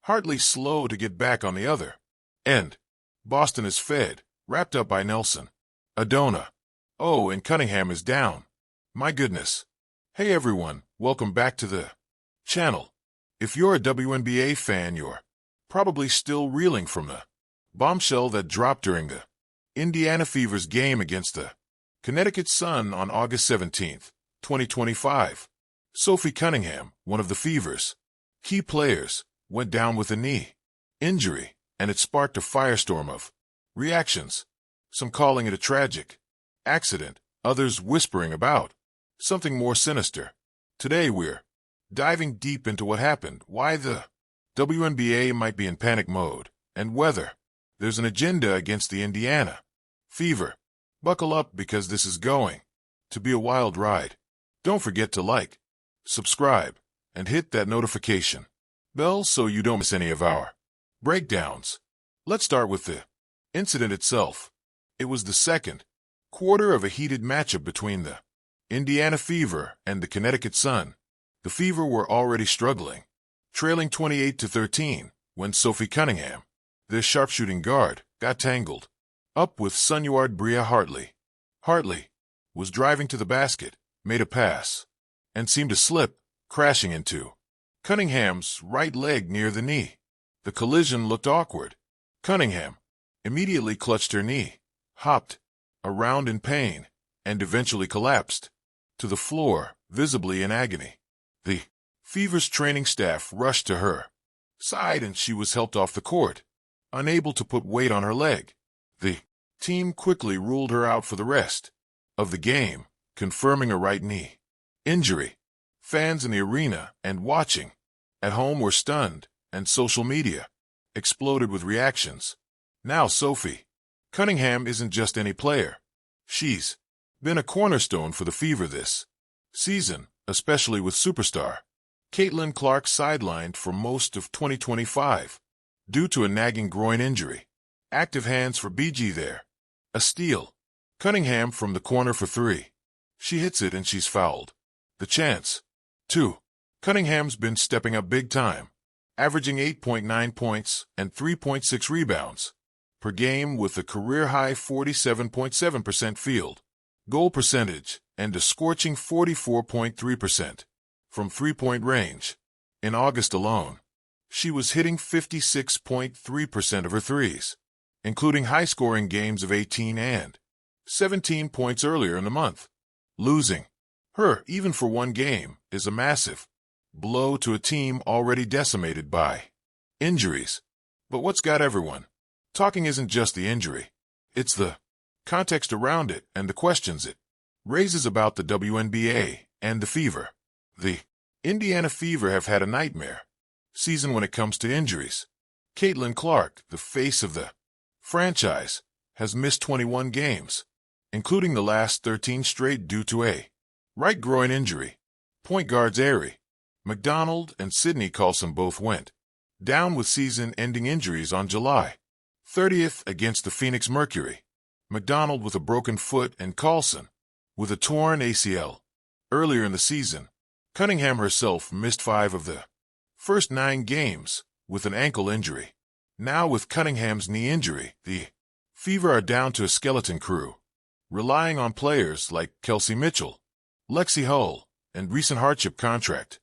Hartley slow to get back on the other end. Boston is fed, wrapped up by Nelson. Adona. Oh, and Cunningham is down. My goodness. Hey everyone, welcome back to the channel. If you're a WNBA fan, you're probably still reeling from the bombshell that dropped during the Indiana Fever's game against the Connecticut Sun on August 17, 2025. Sophie Cunningham, one of the Fever's key players, went down with a knee injury, and it sparked a firestorm of reactions, some calling it a tragic accident, others whispering about something more sinister. Today we're diving deep into what happened, why the WNBA might be in panic mode, and whether there's an agenda against the Indiana Fever. Buckle up because this is going to be a wild ride. Don't forget to like, subscribe, and hit that notification bell so you don't miss any of our breakdowns. Let's start with the incident itself. It was the second quarter of a heated matchup between the Indiana Fever and the Connecticut Sun. The Fever were already struggling, trailing 28-13, when Sophie Cunningham, their sharpshooting guard, got tangled up with Sunyard Bria Hartley. Hartley was driving to the basket, made a pass, and seemed to slip, crashing into Cunningham's right leg near the knee. The collision looked awkward. Cunningham immediately clutched her knee, hopped around in pain, and eventually collapsed to the floor, visibly in agony. The Fever's training staff rushed to her side and she was helped off the court, unable to put weight on her leg. The team quickly ruled her out for the rest of the game, confirming a right knee injury. Fans in the arena and watching at home were stunned, and social media exploded with reactions. Now Sophie Cunningham isn't just any player. She's been a cornerstone for the Fever this season, especially with superstar Caitlin Clark sidelined for most of 2025 due to a nagging groin injury. Active hands for BG there. A steal. Cunningham from the corner for three. She hits it and she's fouled. The chance. 2. Cunningham's been stepping up big time, averaging 8.9 points and 3.6 rebounds per game with a career-high 47.7% field goal percentage and a scorching 44.3% from three-point range. In August alone, she was hitting 56.3% of her threes, including high-scoring games of 18 and 17 points earlier in the month. Losing her, even for one game, is a massive blow to a team already decimated by injuries. But what's got everyone talking isn't just the injury. It's the context around it and the questions it raises about the WNBA and the Fever. The Indiana Fever have had a nightmare season when it comes to injuries. Caitlin Clark, the face of the franchise, has missed 21 games, including the last 13 straight due to a right groin injury. Point guards Ari McDonald and Sydney Carlson both went down with season-ending injuries on July 30th against the Phoenix Mercury. McDonald with a broken foot and Carlson with a torn ACL. Earlier in the season, Cunningham herself missed 5 of the first 9 games with an ankle injury. Now with Cunningham's knee injury, the Fever are down to a skeleton crew, relying on players like Kelsey Mitchell, Lexi Hull, and recent hardship contract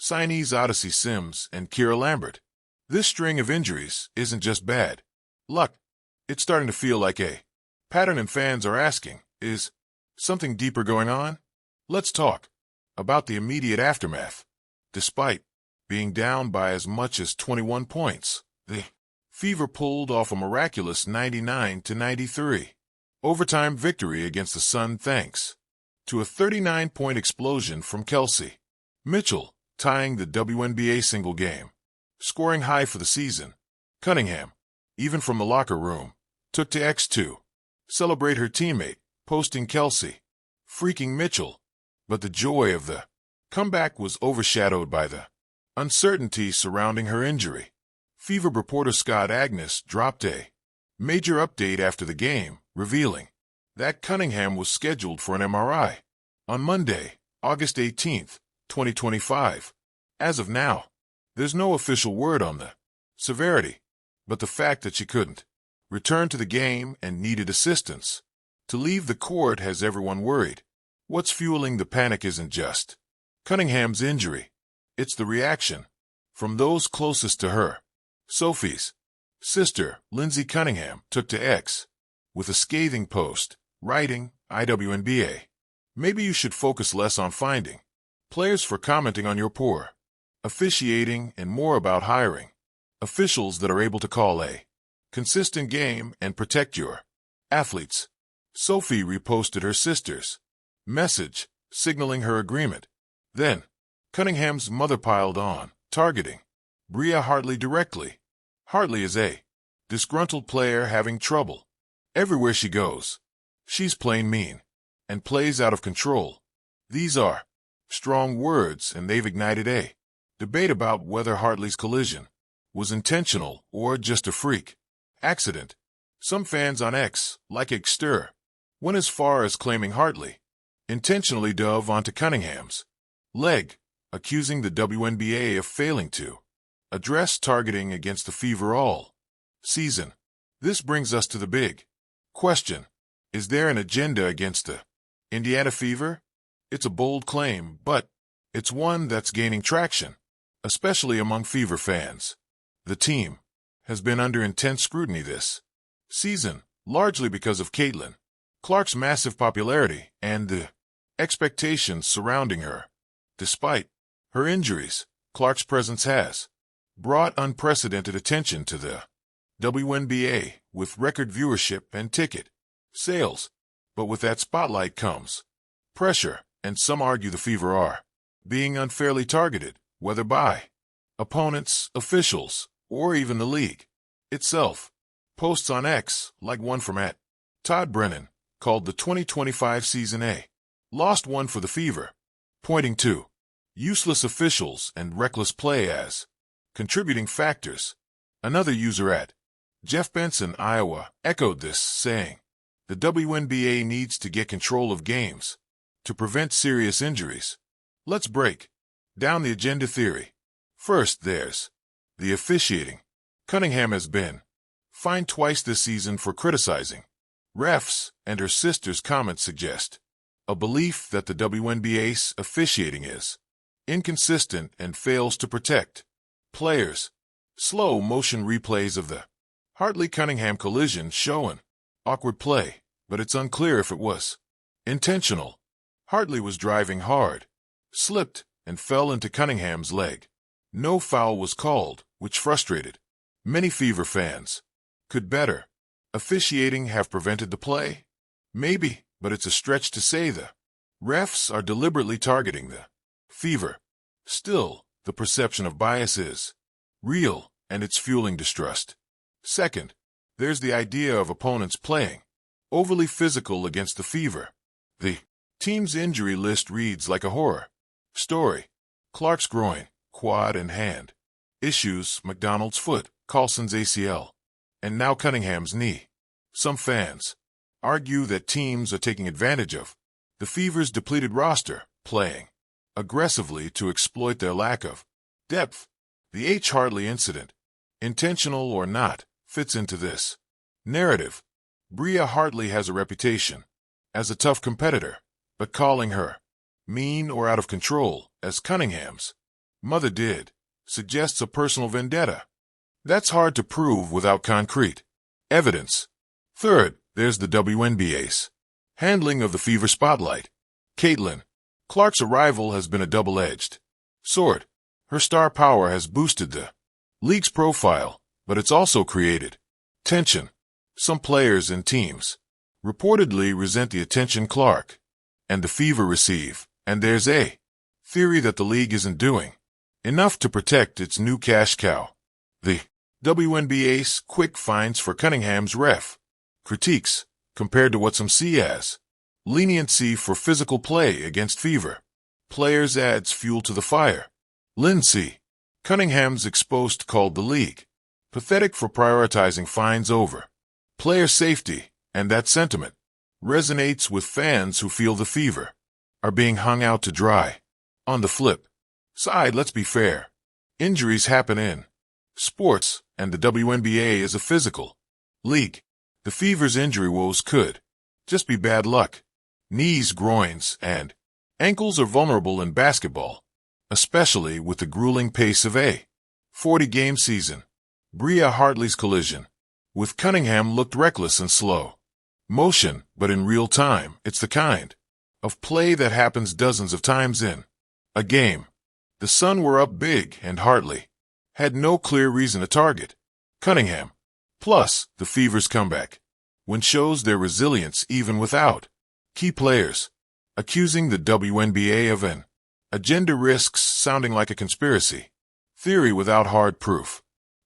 signees Odyssey Sims and Kira Lambert. This string of injuries isn't just bad luck. It's starting to feel like a pattern, and fans are asking, is something deeper going on? Let's talk about the immediate aftermath. Despite being down by as much as 21 points, the Fever pulled off a miraculous 99-93 overtime victory against the Sun thanks to a 39-point explosion from Kelsey Mitchell, tying the WNBA single game scoring high for the season. Cunningham, even from the locker room, took to X to celebrate her teammate, posting Kelsey freaking Mitchell. But the joy of the comeback was overshadowed by the uncertainty surrounding her injury. Fever reporter Scott Agnes dropped a major update after the game, revealing that Cunningham was scheduled for an MRI on Monday, August 18, 2025. As of now, there's no official word on the severity, but the fact that she couldn't return to the game and needed assistance to leave the court has everyone worried. What's fueling the panic isn't just Cunningham's injury. It's the reaction from those closest to her. Sophie's sister, Lindsay Cunningham, took to X with a scathing post, writing, WNBA. Maybe you should focus less on finding players for commenting on your poor officiating and more about hiring officials that are able to call a consistent game and protect your athletes. Sophie reposted her sister's message, signaling her agreement. Then, Cunningham's mother piled on, targeting Bria Hartley directly. Hartley is a disgruntled player having trouble everywhere she goes. She's plain mean and plays out of control. These are strong words, and they've ignited a debate about whether Hartley's collision was intentional or just a freak accident. Some fans on X, like Xter, went as far as claiming Hartley intentionally dove onto Cunningham's leg, accusing the WNBA of failing to address targeting against the Fever all season. This brings us to the big question. Is there an agenda against the Indiana Fever? It's a bold claim, but it's one that's gaining traction, especially among Fever fans. The team has been under intense scrutiny this season, largely because of Caitlin Clark's massive popularity and the expectations surrounding her. Despite her injuries, Clark's presence has brought unprecedented attention to the WNBA, with record viewership and ticket sales. But with that spotlight comes pressure, and some argue the Fever are being unfairly targeted, whether by opponents, officials, or even the league itself. Posts on X, like one from @Todd Brennan, called the 2025 season a lost one for the Fever, pointing to useless officials and reckless play as contributing factors. Another user @Jeff Benson, Iowa, echoed this, saying, the WNBA needs to get control of games to prevent serious injuries. Let's break down the agenda theory. First, there's the officiating. Cunningham has been fined twice this season for criticizing refs, and her sister's comments suggest a belief that the WNBA's officiating is inconsistent and fails to protect players. Slow motion replays of the Hartley-Cunningham collision show an awkward play, but it's unclear if it was intentional. Hartley was driving hard, slipped, and fell into Cunningham's leg. No foul was called, which frustrated many Fever fans. Could better officiating have prevented the play? Maybe, but it's a stretch to say the refs are deliberately targeting the Fever. Still, the perception of bias is real, and it's fueling distrust. Second, there's the idea of opponents playing overly physical against the Fever. The team's injury list reads like a horror story. Clark's groin, quad, and hand issues, McDonald's foot, Carlson's ACL, and now Cunningham's knee. Some fans argue that teams are taking advantage of the Fever's depleted roster, playing aggressively to exploit their lack of depth. The H. Hartley incident, intentional or not, fits into this narrative. Bria Hartley has a reputation as a tough competitor, but calling her mean or out of control, as Cunningham's mother did, suggests a personal vendetta. That's hard to prove without concrete evidence. Third, there's the WNBA's handling of the Fever spotlight. Caitlin Clark's arrival has been a double-edged sword. Her star power has boosted the league's profile, but it's also created tension. Some players and teams reportedly resent the attention Clark and the Fever receive, and there's a theory that the league isn't doing enough to protect its new cash cow. The WNBA's quick fines for Cunningham's ref critiques, compared to what some see as leniency for physical play against Fever players, adds fuel to the fire. Lindsay Cunningham's exposed called the league pathetic for prioritizing fines over player safety, and that sentiment resonates with fans who feel the Fever are being hung out to dry. On the flip side, let's be fair. Injuries happen in sports, and the WNBA is a physical league. The Fever's injury woes could just be bad luck. Knees, groins, and ankles are vulnerable in basketball, especially with the grueling pace of a 40-game season. Bria Hartley's collision with Cunningham looked reckless and slow motion, but in real time, it's the kind of play that happens dozens of times in a game. The Sun were up big, and Hartley had no clear reason to target Cunningham. Plus, the Fever's comeback shows their resilience even without key players. Accusing the WNBA of an agenda risks sounding like a conspiracy theory without hard proof.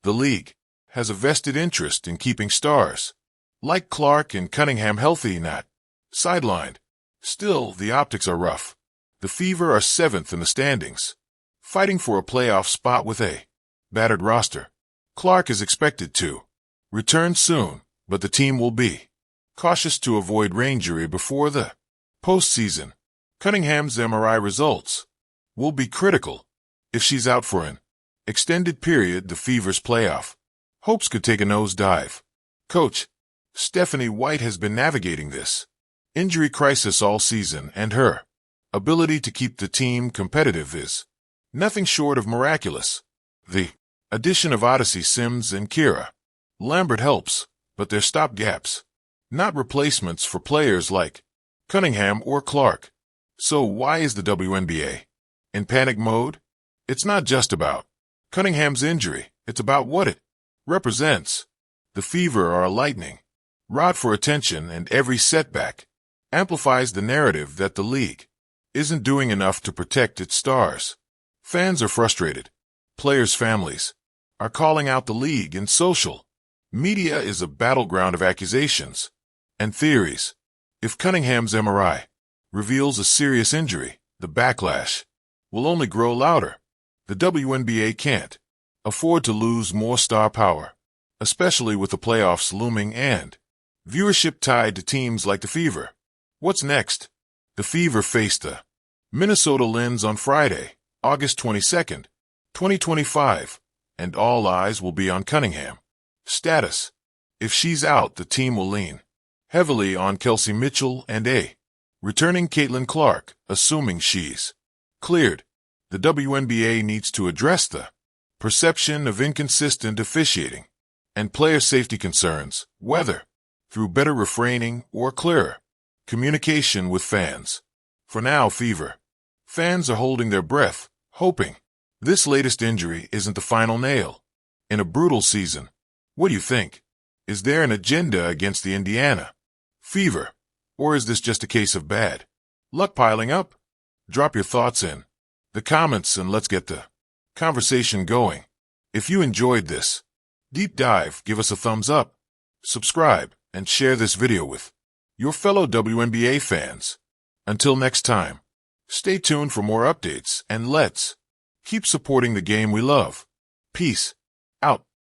The league has a vested interest in keeping stars like Clark and Cunningham healthy, not sidelined. Still, the optics are rough. The Fever are 7th in the standings, fighting for a playoff spot with a battered roster. Clark is expected to return soon, but the team will be cautious to avoid injury before the postseason. Cunningham's MRI results will be critical. If she's out for an extended period, the Fever's playoff hopes could take a nosedive. Coach Stephanie White has been navigating this injury crisis all season, and her ability to keep the team competitive is nothing short of miraculous. The addition of Odyssey Sims and Kira Lambert helps, but they're stopgaps, not replacements for players like Cunningham or Clark. So why is the WNBA in panic mode? It's not just about Cunningham's injury, it's about what it represents. The Fever are a lightning rod for attention, and every setback amplifies the narrative that the league isn't doing enough to protect its stars. Fans are frustrated. Players' families are calling out the league, and social media is a battleground of accusations and theories. If Cunningham's MRI reveals a serious injury, the backlash will only grow louder. The WNBA can't afford to lose more star power, especially with the playoffs looming and viewership tied to teams like the Fever. What's next? The Fever face the Minnesota Lynx on Friday, August 22nd, 2025, and all eyes will be on Cunningham status. If she's out, the team will lean heavily on Kelsey Mitchell and a returning Caitlin Clark, assuming she's cleared. The WNBA needs to address the perception of inconsistent officiating and player safety concerns, whether through better refraining or clearer communication with fans. For now, Fever fans are holding their breath, hoping this latest injury isn't the final nail in a brutal season. What do you think? Is there an agenda against the Indiana Fever, or is this just a case of bad luck piling up? Drop your thoughts in the comments and let's get the conversation going. If you enjoyed this deep dive, give us a thumbs up, subscribe, and share this video with your fellow WNBA fans. Until next time, stay tuned for more updates, and let's keep supporting the game we love. Peace out.